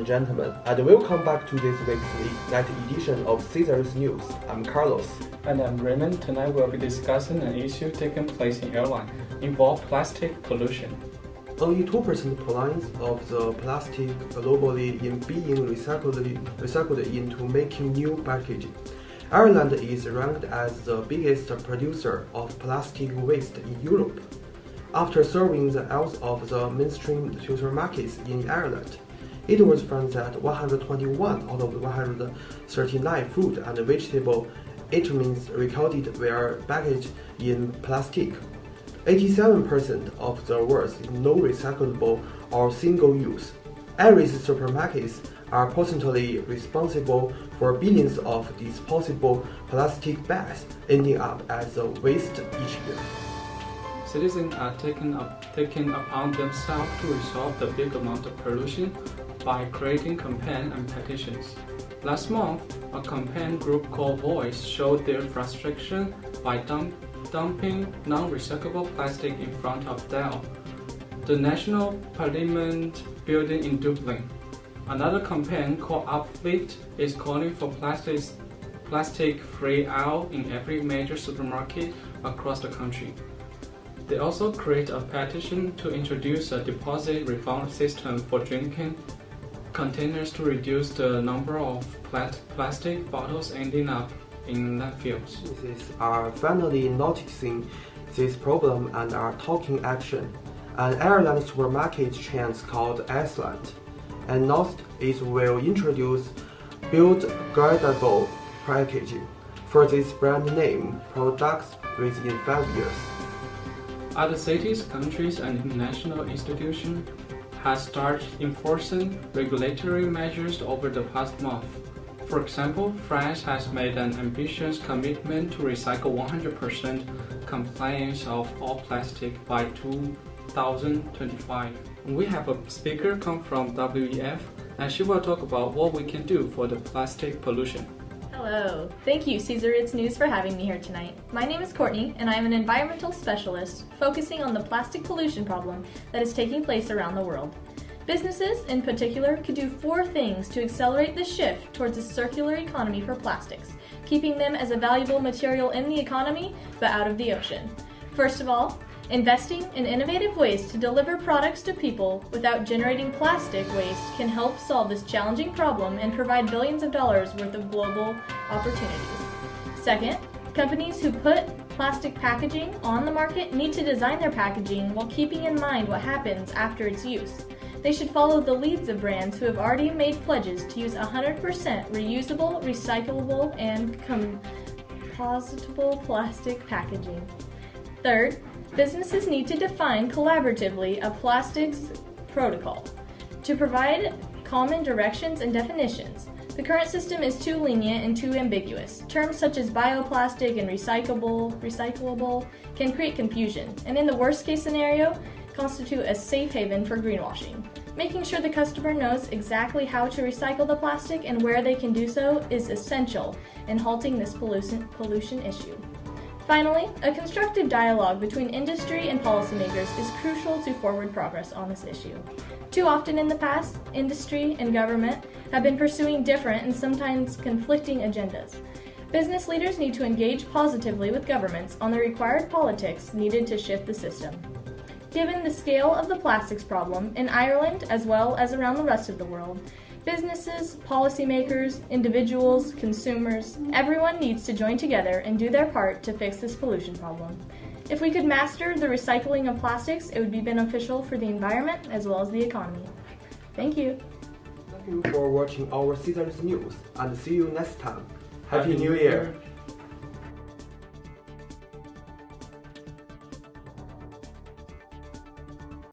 and gentlemen, and welcome back to this week's night edition of Caesar's News. I'm Carlos. And I'm Raymond. Tonight we'll be discussing an issue taking place in airline, involving plastic pollution. Only 2% points of the plastic globally in being recycled into making new packaging. Ireland is ranked as the biggest producer of plastic waste in Europe. After serving the health of the mainstream supermarkets in Ireland, it was found that 121 out of 139 food and vegetable items recorded were packaged in plastic. 87% of the words is non-recyclable or single-use. Irish supermarkets are potentially responsible for billions of disposable plastic bags ending up as a waste each year. Citizens are taking upon themselves to resolve the big amount of pollution by creating campaigns and petitions. Last month, a campaign group called Voice showed their frustration by dumping non-recyclable plastic in front of Dáil, the National Parliament building in Dublin. Another campaign called Uplift is calling for plastic-free aisle in every major supermarket across the country. They also create a petition to introduce a deposit refund system for drinking containers to reduce the number of plastic bottles ending up in landfills. Businesses are finally noticing this problem and are taking action. An Ireland supermarket chain called Iceland announced it will introduce biodegradable packaging for this brand name products within 5 years. Other cities, countries, and international institutions have started enforcing regulatory measures over the past month. For example, France has made an ambitious commitment to recycle 100% compliance of all plastic by 2025. We have a speaker come from WEF, and she will talk about what we can do for the plastic pollution. Hello. Thank you, Caesar It's News, for having me here tonight. My name is Courtney, and I am an environmental specialist focusing on the plastic pollution problem that is taking place around the world. Businesses, in particular, could do 4 things to accelerate the shift towards a circular economy for plastics, keeping them as a valuable material in the economy, but out of the ocean. First of all, investing in innovative ways to deliver products to people without generating plastic waste can help solve this challenging problem and provide billions of dollars worth of global opportunities. Second, companies who put plastic packaging on the market need to design their packaging while keeping in mind what happens after its use. They should follow the leads of brands who have already made pledges to use 100% reusable, recyclable, and compostable plastic packaging. Third, businesses need to define collaboratively a plastics protocol to provide common directions and definitions. The current system is too lenient and too ambiguous. Terms such as bioplastic and recyclable can create confusion, and in the worst case scenario, constitute a safe haven for greenwashing. Making sure the customer knows exactly how to recycle the plastic and where they can do so is essential in halting this pollution issue. Finally, a constructive dialogue between industry and policymakers is crucial to forward progress on this issue. Too often in the past, industry and government have been pursuing different and sometimes conflicting agendas. Business leaders need to engage positively with governments on the required politics needed to shift the system. Given the scale of the plastics problem in Ireland as well as around the rest of the world, businesses, policymakers, individuals, consumers, everyone needs to join together and do their part to fix this pollution problem. If we could master the recycling of plastics, it would be beneficial for the environment as well as the economy. Thank you. Thank you for watching our Caesar's News, and see you next time. Happy New Year!